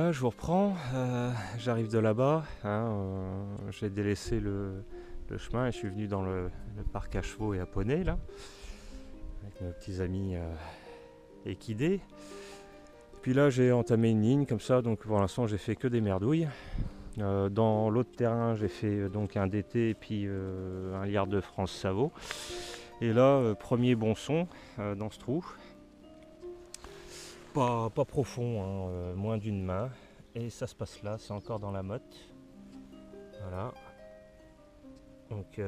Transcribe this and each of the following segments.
voilà, je vous reprends. J'arrive de là-bas. J'ai délaissé le chemin et je suis venu dans le parc à chevaux et à poney, là, avec nos petits amis équidés. Puis là, j'ai entamé une ligne comme ça, donc pour l'instant, j'ai fait que des merdouilles. Dans l'autre terrain, j'ai fait donc un DT et puis un liard de France Savot. Et là, premier bon son dans ce trou. Pas profond, moins d'une main. Et ça se passe là, c'est encore dans la motte. Voilà. Donc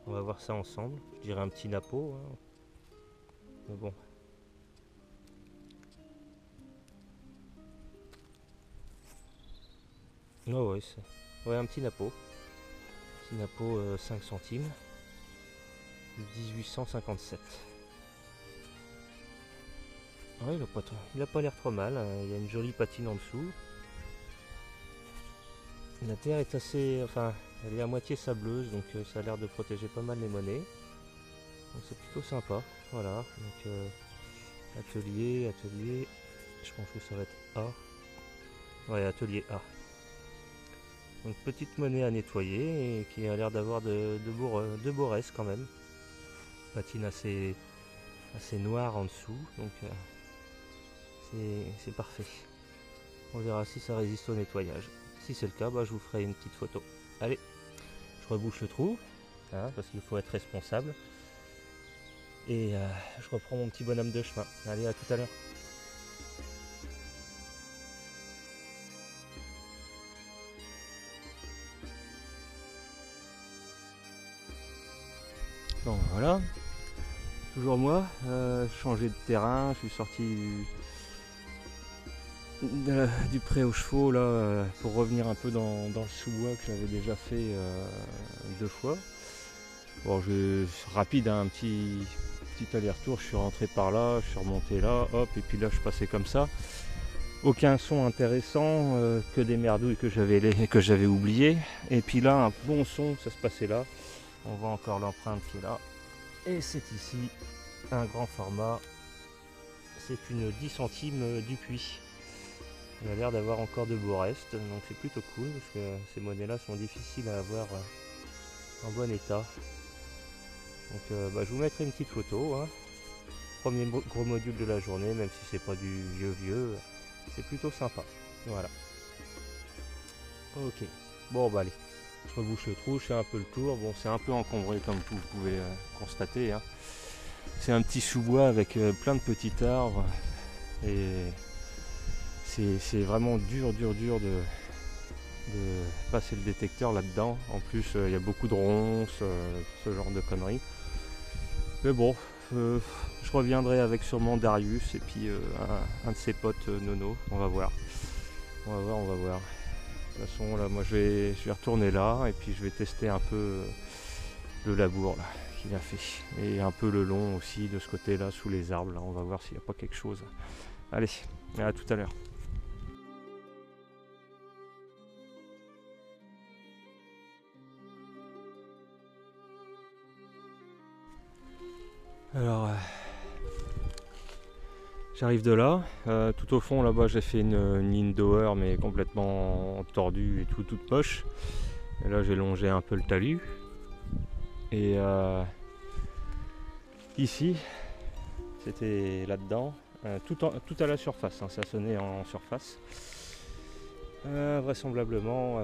on va voir ça ensemble. Je dirais un petit napo. Mais bon. Oh ouais, ouais, un petit napo. Petit napo 5 centimes. 1857. Ouais, il a pas l'air trop mal, hein. Il y a une jolie patine en dessous. La terre est assez... Enfin, elle est à moitié sableuse, donc ça a l'air de protéger pas mal les monnaies. Donc c'est plutôt sympa. Voilà, donc atelier, je pense que ça va être A. Ouais, atelier A. Donc petite monnaie à nettoyer et qui a l'air d'avoir de beaux restes quand même. Patine assez noire en dessous, donc c'est parfait. On verra si ça résiste au nettoyage. Si c'est le cas, je vous ferai une petite photo. Allez, je rebouche le trou, parce qu'il faut être responsable. Et je reprends mon petit bonhomme de chemin. Allez, à tout à l'heure. Bon, voilà. Toujours moi, changé de terrain, je suis sorti du pré aux chevaux là, pour revenir un peu dans le sous-bois que j'avais déjà fait 2 fois. Bon, rapide, un petit aller-retour, je suis rentré par là, je suis remonté là, hop, et puis là je passais comme ça. Aucun son intéressant, que des merdouilles que j'avais oubliées. Et puis là, un bon son, ça se passait là. On voit encore l'empreinte qui est là. Et c'est ici, un grand format. C'est une 10 centimes du puits. Il a l'air d'avoir encore de beaux restes, donc c'est plutôt cool, parce que ces monnaies-là sont difficiles à avoir en bon état. Donc je vous mettrai une petite photo. Premier gros module de la journée, même si c'est pas du vieux, c'est plutôt sympa. Voilà. Ok. Bon allez, je rebouche le trou, je fais un peu le tour. Bon, c'est un peu encombré comme vous pouvez constater. C'est un petit sous-bois avec plein de petits arbres et c'est vraiment dur de passer le détecteur là-dedans. En plus, il y a beaucoup de ronces, ce genre de conneries. Mais bon, je reviendrai avec sûrement Darius et puis un de ses potes Nono. On va voir. On va voir. De toute façon, là, moi je vais retourner là et puis je vais tester un peu le labour là, qu'il a fait. Et un peu le long aussi de ce côté-là, sous les arbres. Là, on va voir s'il n'y a pas quelque chose. Allez, à tout à l'heure. Alors, j'arrive de là. Tout au fond, là-bas, j'ai fait une ligne d'over, mais complètement tordue et toute moche. Et là, j'ai longé un peu le talus. Et ici, c'était là-dedans, tout à la surface, ça sonnait en surface. Vraisemblablement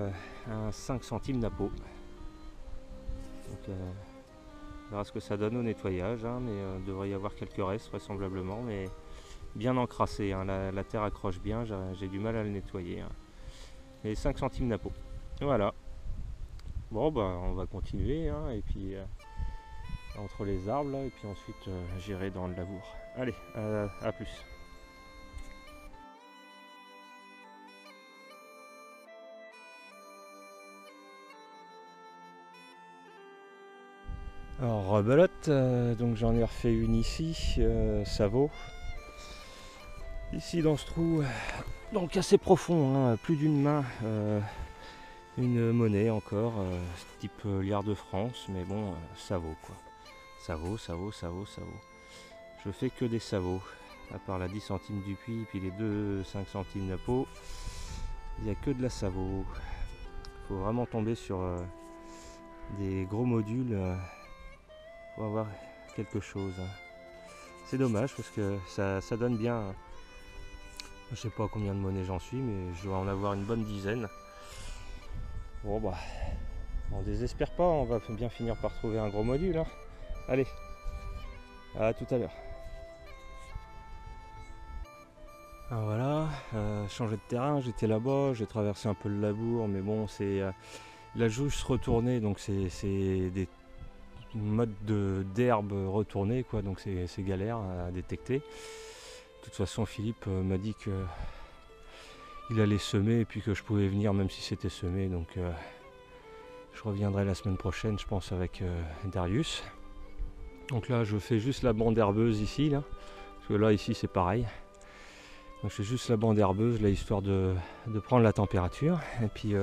un 5 centimes napo. Donc, on verra ce que ça donne au nettoyage, mais il devrait y avoir quelques restes vraisemblablement, mais bien encrassé, la terre accroche bien, j'ai du mal à le nettoyer. Et 5 centimes napo. Voilà. Bon, on va continuer, et puis entre les arbres là, et puis ensuite j'irai dans le labour. Allez, à plus. Alors rebelote, donc j'en ai refait une ici, ça vaut. Ici dans ce trou, donc assez profond, plus d'une main, une monnaie encore, type liard de France, mais bon, ça vaut quoi. Ça vaut. Je fais que des savots. À part la 10 centimes du puits, puis les deux 5 centimes Napo, il n'y a que de la Savo. Il faut vraiment tomber sur des gros modules pour avoir quelque chose. C'est dommage parce que ça donne bien. Je sais pas combien de monnaies j'en suis, mais je dois en avoir une bonne dizaine. Bon bah, on désespère pas, on va bien finir par trouver un gros module. Hein. Allez, à tout à l'heure. Alors voilà, changé de terrain, j'étais là-bas, j'ai traversé un peu le labour, mais bon, c'est la juste retournée, donc c'est des modes d'herbe retournée, quoi, donc c'est galère à détecter. De toute façon, Philippe m'a dit que il allait semer et puis que je pouvais venir même si c'était semé, donc je reviendrai la semaine prochaine, je pense, avec Darius. Donc là, je fais juste la bande herbeuse ici, là, parce que là, ici, c'est pareil. Donc je fais juste la bande herbeuse là, histoire de prendre la température. Et puis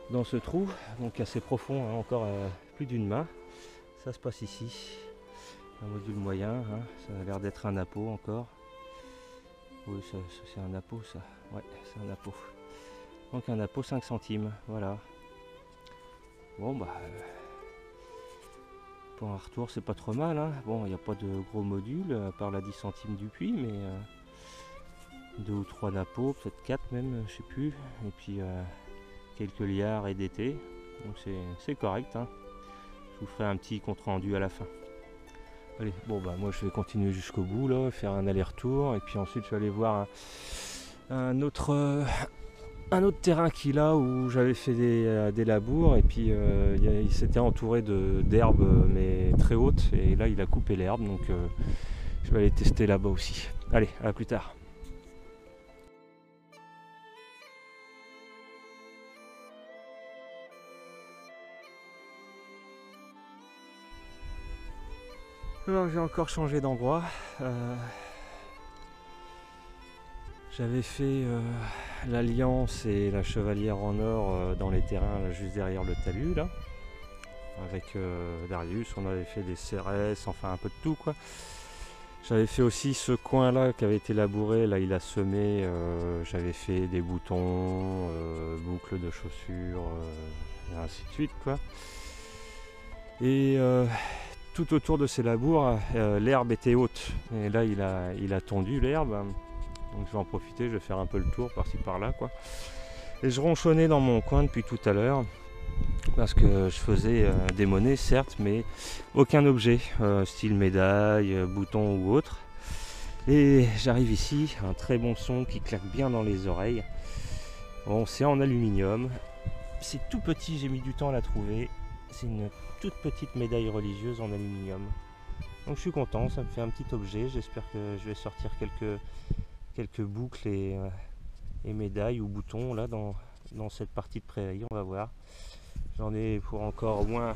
dans ce trou, donc assez profond, hein, encore plus d'une main, ça se passe ici. Un module moyen, hein, ça a l'air d'être un Napo encore. Oui, c'est un Napo ça. Ouais, c'est un Napo. Donc un Napo 5 centimes, voilà. Bon bah pour un retour c'est pas trop mal. Hein. Bon, il n'y a pas de gros module à part la 10 centimes du puits, mais 2 ou 3 Napo, peut-être 4 même, je sais plus. Et puis quelques liards et d'été. Donc c'est correct. Hein. Je vous ferai un petit compte rendu à la fin. Allez, bon bah moi je vais continuer jusqu'au bout là, faire un aller-retour. Et puis ensuite je vais aller voir un autre terrain qu'il a où j'avais fait des labours. Et puis il s'était entouré d'herbes mais très hautes. Et là il a coupé l'herbe. Donc je vais aller tester là-bas aussi. Allez, à plus tard. Alors j'ai encore changé d'endroit. J'avais fait l'Alliance et la Chevalière en or dans les terrains là, juste derrière le talus là. Avec Darius, on avait fait des CRS, enfin un peu de tout quoi. J'avais fait aussi ce coin là qui avait été labouré, là il a semé, j'avais fait des boutons, boucles de chaussures, et ainsi de suite quoi. Et tout autour de ces labours, l'herbe était haute. Et là, il a tondu l'herbe. Donc je vais en profiter, je vais faire un peu le tour par-ci par-là, quoi. Et je ronchonnais dans mon coin depuis tout à l'heure. Parce que je faisais des monnaies, certes, mais aucun objet, style médaille, bouton ou autre. Et j'arrive ici, un très bon son qui claque bien dans les oreilles. Bon, c'est en aluminium. C'est tout petit, j'ai mis du temps à la trouver. C'est une toute petite médaille religieuse en aluminium. Donc je suis content, ça me fait un petit objet. J'espère que je vais sortir quelques boucles et médailles ou boutons là dans cette partie de prairie, on va voir. J'en ai pour encore au moins,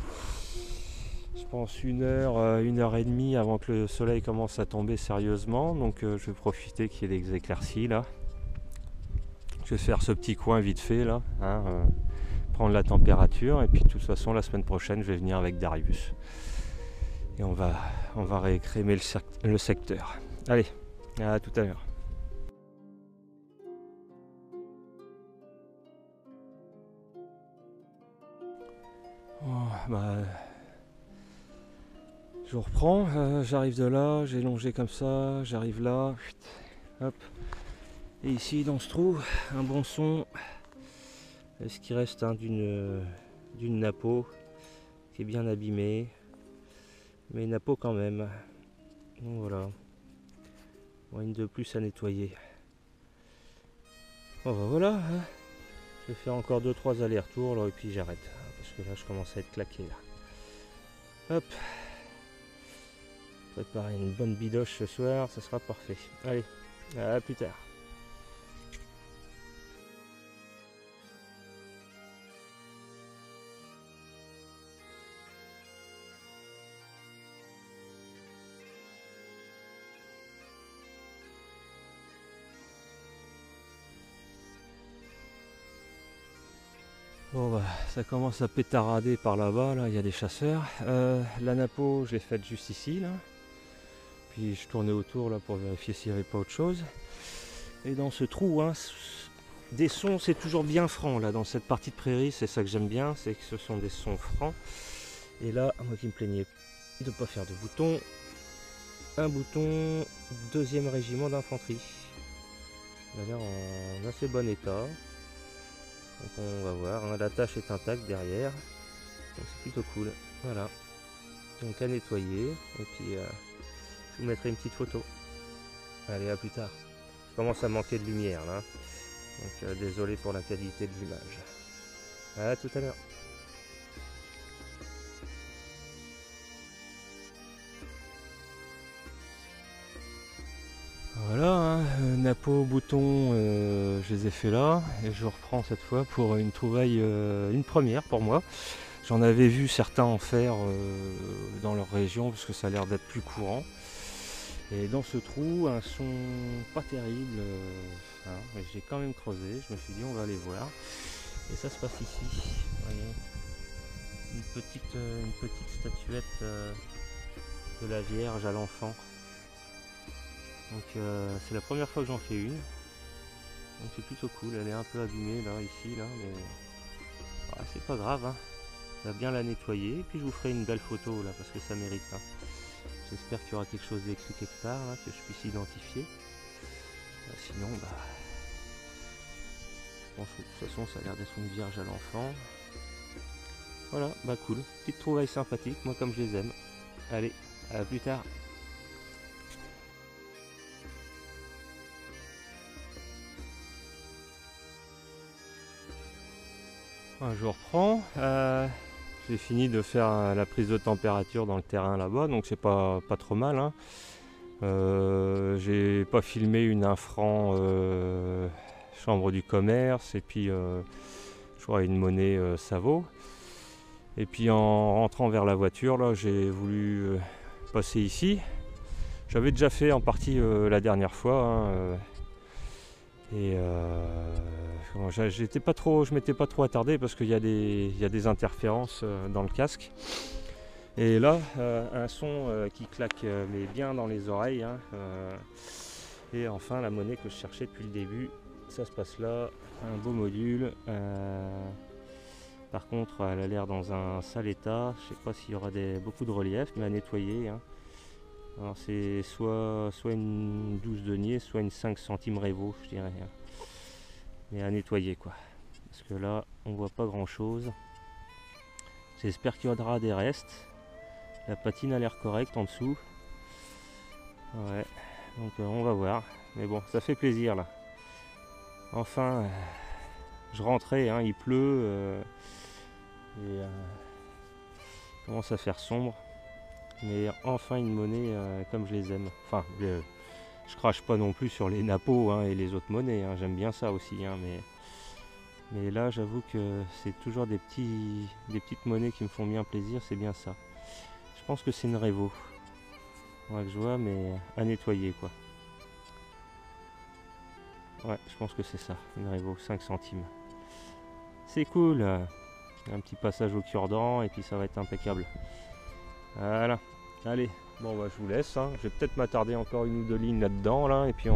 je pense, 1 heure et demie avant que le soleil commence à tomber sérieusement. Donc je vais profiter qu'il y ait des éclaircies là. Je vais faire ce petit coin vite fait là, hein, prendre la température, et puis de toute façon la semaine prochaine je vais venir avec Darius et on va réécrémer le secteur. Allez, à tout à l'heure. Je reprends, j'arrive de là, j'ai longé comme ça, j'arrive là, hop, et ici dans ce trou, un bon son. Ce qui reste hein, d'une Napo qui est bien abîmée, mais Napo quand même. Donc voilà, bon, une de plus à nettoyer. Bon bah voilà, hein. Je vais faire encore 2-3 allers-retours là, et puis j'arrête, hein, parce que là je commence à être claqué là. Hop, préparer une bonne bidoche ce soir, ça sera parfait. Allez, à plus tard. Bon bah ça commence à pétarader par là-bas, là il y a des chasseurs. La Napo je l'ai faite juste ici là. puis je tournais autour là pour vérifier s'il n'y avait pas autre chose. Et dans ce trou, hein, des sons, c'est toujours bien franc là dans cette partie de prairie, c'est ça que j'aime bien, c'est que ce sont des sons francs. Et là, moi qui me plaignais de ne pas faire de bouton, un bouton 2e régiment d'infanterie. Il a l'air en assez bon état. Donc on va voir, hein, la tâche est intacte derrière, donc c'est plutôt cool. Voilà, donc à nettoyer, et puis je vous mettrai une petite photo. Allez, à plus tard. Je commence à manquer de lumière là, donc désolé pour la qualité de l'image. À tout à l'heure. Voilà, hein, napeau, bouton, je les ai fait là, et je reprends cette fois pour une trouvaille, une première pour moi. J'en avais vu certains en faire dans leur région, parce que ça a l'air d'être plus courant. Et dans ce trou, un son pas terrible, hein, mais j'ai quand même creusé, je me suis dit on va aller voir. Et ça se passe ici, vous voyez, une petite statuette de la Vierge à l'enfant. Donc c'est la première fois que j'en fais une, donc c'est plutôt cool. Elle est un peu abîmée là, ici, là, mais c'est pas grave, hein. On va bien la nettoyer, et puis je vous ferai une belle photo là, parce que ça mérite, hein. J'espère qu'il y aura quelque chose d'écrit quelque part, là, que je puisse identifier. Sinon, je pense que de toute façon ça a l'air d'être une Vierge à l'enfant. Voilà, cool, petite trouvaille sympathique, moi comme je les aime. Allez, à plus tard. Je reprends, j'ai fini de faire la prise de température dans le terrain là-bas, donc c'est pas trop mal, hein. J'ai pas filmé une infran chambre du commerce, et puis je crois une monnaie Savo. Et puis en rentrant vers la voiture là, j'ai voulu passer ici. J'avais déjà fait en partie la dernière fois, hein, et je m'étais pas trop attardé parce qu'il y a des interférences dans le casque. Et là, un son qui claque mais bien dans les oreilles, hein, et enfin la monnaie que je cherchais depuis le début, ça se passe là, un beau module. Par contre, elle a l'air dans un sale état. Je sais pas s'il y aura beaucoup de relief, mais à nettoyer, hein. Alors c'est soit une 12 deniers, soit une 5 centimes Révo, je dirais, hein. Mais à nettoyer, quoi. Parce que là, on voit pas grand chose. J'espère qu'il y aura des restes. La patine a l'air correcte en dessous. Ouais, donc on va voir. Mais bon, ça fait plaisir là. Enfin, je rentrais, hein, il pleut. Et commence à faire sombre. Mais enfin une monnaie comme je les aime. Enfin, je crache pas non plus sur les nappos, hein, et les autres monnaies, hein. J'aime bien ça aussi, hein, mais là j'avoue que c'est toujours des petites monnaies qui me font bien plaisir, c'est bien ça. Je pense que c'est une Révo, ouais, que je vois, mais à nettoyer, quoi. Ouais, je pense que c'est ça, une Révo, 5 centimes. C'est cool. Un petit passage au cure-dent et puis ça va être impeccable. Voilà, allez, bon je vous laisse, hein. Je vais peut-être m'attarder encore une ou deux lignes là-dedans là, et puis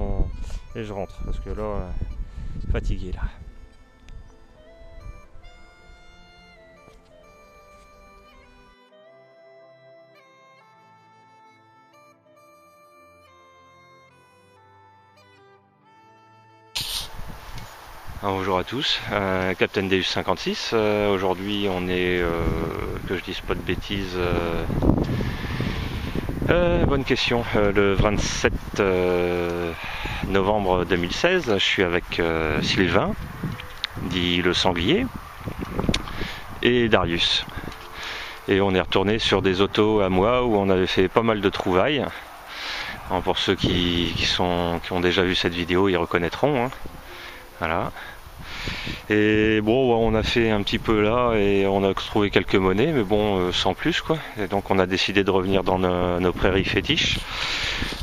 et je rentre parce que là, fatigué là. Alors, bonjour à tous, Captain Deus 56. Aujourd'hui on est, que je dise pas de bêtises, bonne question, le 27 novembre 2016. Je suis avec Sylvain, dit le sanglier, et Darius. Et on est retourné sur des autos à moi où on avait fait pas mal de trouvailles. Alors, pour ceux qui ont déjà vu cette vidéo, ils reconnaîtront, hein. Voilà. Et bon, on a fait un petit peu là et on a trouvé quelques monnaies, mais bon, sans plus, quoi. Et donc on a décidé de revenir dans nos prairies fétiches.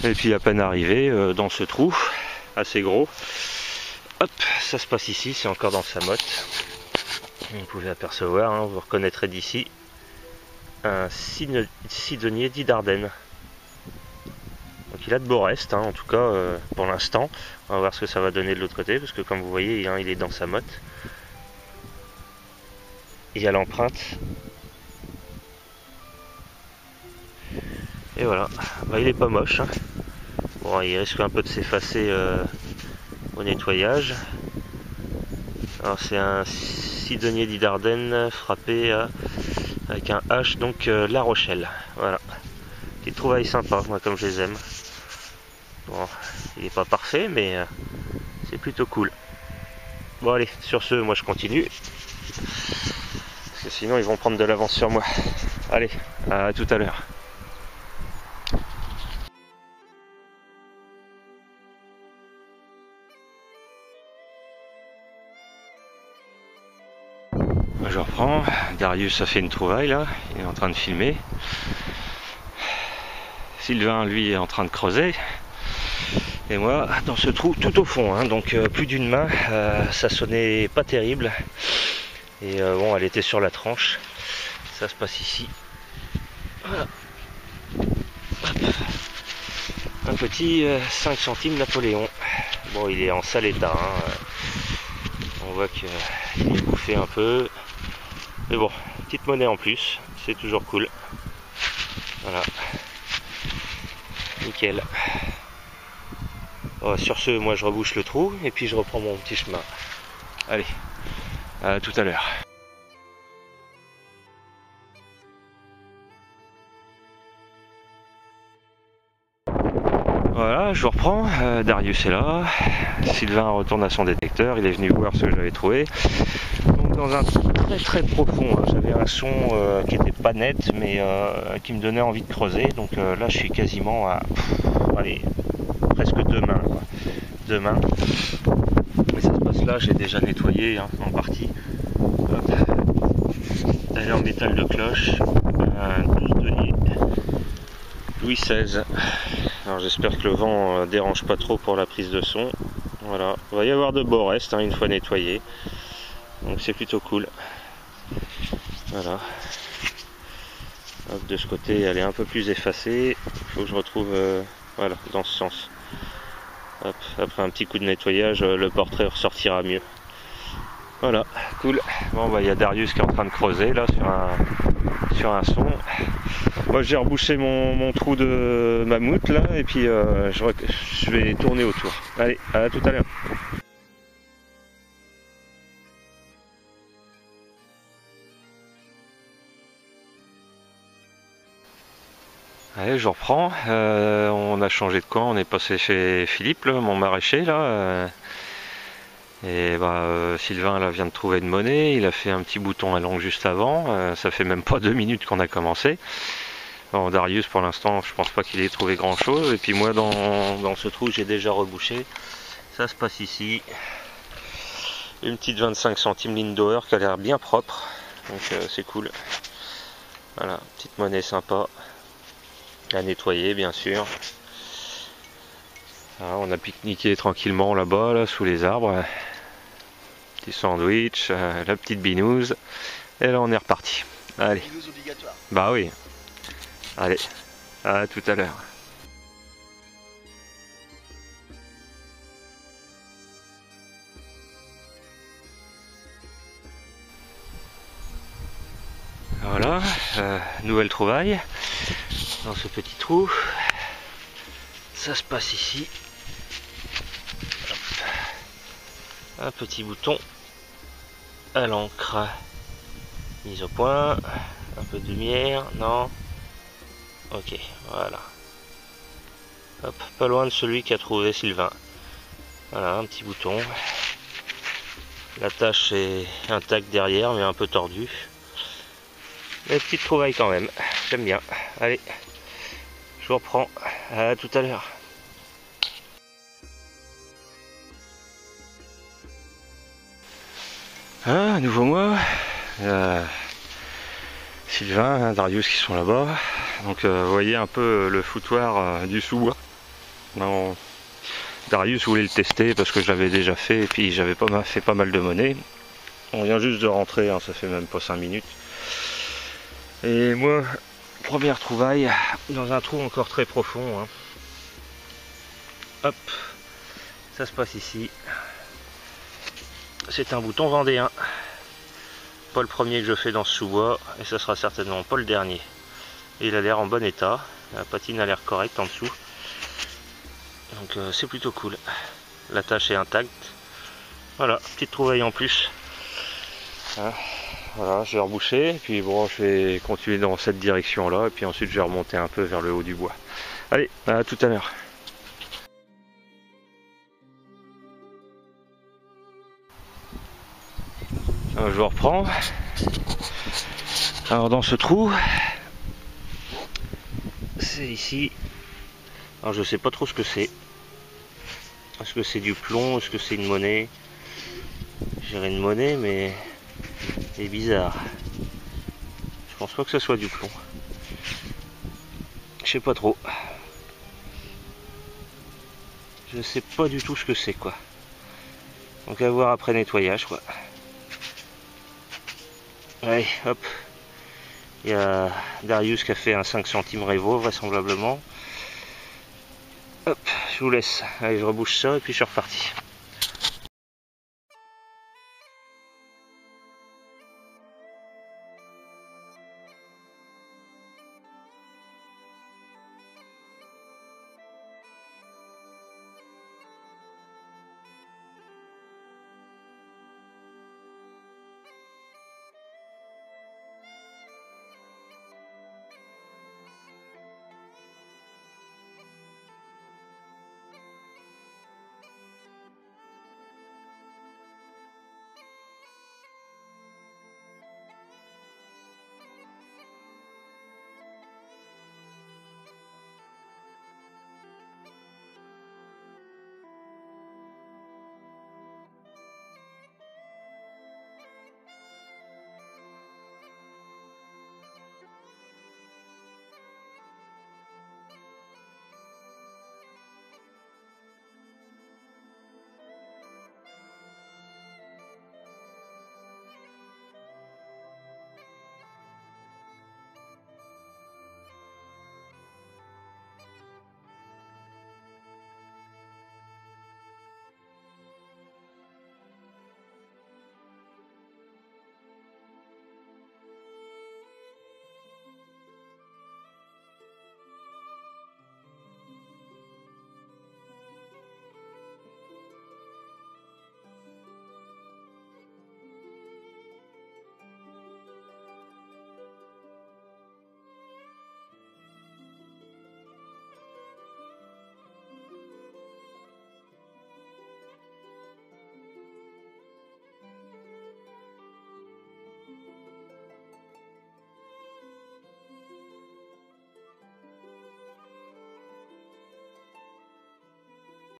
Et puis à peine arrivé dans ce trou assez gros, hop, ça se passe ici, c'est encore dans sa motte. Vous pouvez apercevoir, hein, vous reconnaîtrez d'ici un 6 deniers 10 d'Ardennes. Donc Donc il a de beaux restes, hein, en tout cas pour l'instant. On va voir ce que ça va donner de l'autre côté, parce que comme vous voyez, hein, il est dans sa motte. Il y a l'empreinte. Et voilà, bah, il est pas moche. Hein. Bon, il risque un peu de s'effacer au nettoyage. Alors c'est un cidonnier d'Idardenne frappé avec un H, donc La Rochelle. Voilà, petite trouvaille sympa, moi comme je les aime. Bon, il n'est pas parfait, mais c'est plutôt cool. Bon allez, sur ce, moi je continue. Parce que sinon ils vont prendre de l'avance sur moi. Allez, à tout à l'heure. Je reprends, Darius a fait une trouvaille là, il est en train de filmer. Sylvain lui est en train de creuser. Et moi dans ce trou tout au fond, hein, donc plus d'une main, ça sonnait pas terrible. Et bon, elle était sur la tranche, ça se passe ici. Voilà. Un petit 5 centimes Napoléon. Bon, il est en sale état, hein. On voit qu'il est bouffé un peu. Mais bon, petite monnaie en plus, c'est toujours cool. Voilà. Nickel. Bon, sur ce, moi je rebouche le trou et puis je reprends mon petit chemin. Allez, à tout à l'heure. Voilà, je reprends, Darius est là, Sylvain retourne à son détecteur, il est venu voir ce que j'avais trouvé. Donc dans un très très profond, hein, j'avais un son qui était pas net mais qui me donnait envie de creuser. Donc là je suis quasiment à allez, presque 2 mains. Quoi. 2 mains. Mais ça se passe là, j'ai déjà nettoyé hein, en partie. Elle est en métal de cloche, un 12 deniers, Louis XVI. Alors j'espère que le vent dérange pas trop pour la prise de son. Voilà, il va y avoir de beaux restes hein, une fois nettoyé. Donc c'est plutôt cool. Voilà. Hop, de ce côté elle est un peu plus effacée. Il faut que je retrouve voilà, dans ce sens. Hop, après un petit coup de nettoyage, le portrait ressortira mieux. Voilà, cool. Bon bah il y a Darius qui est en train de creuser là sur un son. Moi j'ai rebouché mon trou de mammouth là et puis je vais tourner autour. Allez, à tout à l'heure. Allez, je reprends. On a changé de camp, on est passé chez Philippe, là, mon maraîcher là. Et bah, Sylvain là, vient de trouver une monnaie, il a fait un petit bouton à langue juste avant. Ça fait même pas 2 minutes qu'on a commencé. Bon, Darius pour l'instant je pense pas qu'il ait trouvé grand chose. Et puis moi dans ce trou j'ai déjà rebouché. Ça se passe ici. Une petite 25 centimes Lindauer qui a l'air bien propre. Donc c'est cool. Voilà, petite monnaie sympa. À nettoyer bien sûr. Alors, on a pique-niqué tranquillement là-bas, là, sous les arbres. Petit sandwich, la petite binouse. Et là on est reparti. Allez. Binouse obligatoire. Bah oui. Allez, à tout à l'heure. Voilà, nouvelle trouvaille dans ce petit trou. Ça se passe ici. Hop. Un petit bouton à l'encre. Mise au point. Un peu de lumière, non. Ok, voilà. Hop, pas loin de celui qu'a trouvé Sylvain. Voilà, un petit bouton. La tâche est intacte derrière, mais un peu tordue. Mais petite trouvaille quand même, j'aime bien. Allez, je vous reprends. À tout à l'heure. Ah, à nouveau moi. Sylvain, hein, Darius qui sont là-bas. Donc vous voyez un peu le foutoir du sous-bois. Darius voulait le tester parce que je l'avais déjà fait et puis j'avais fait pas mal de monnaie. On vient juste de rentrer, hein, ça fait même pas 5 minutes. Et moi, première trouvaille dans un trou encore très profond. Hein. hop, ça se passe ici. C'est un bouton vendéen. Pas le premier que je fais dans ce sous-bois, et ça sera certainement pas le dernier. Et il a l'air en bon état, la patine a l'air correcte en dessous. Donc c'est plutôt cool. La tâche est intacte. Voilà, petite trouvaille en plus. Hein, voilà, je vais reboucher, et puis bon, je vais continuer dans cette direction-là, et puis ensuite je vais remonter un peu vers le haut du bois. Allez, à tout à l'heure. Je reprends. Alors dans ce trou, c'est ici. Alors je sais pas trop ce que c'est. Est-ce que c'est du plomb? Est-ce que c'est une monnaie? J'irais une monnaie, mais c'est bizarre. Je pense pas que ce soit du plomb. Je sais pas trop. Je sais pas du tout ce que c'est, quoi. Donc à voir après nettoyage, quoi. Allez, hop. Il y a Darius qui a fait un 5 centimes Revo, vraisemblablement. Hop, je vous laisse. Allez, je rebouche ça et puis je suis reparti.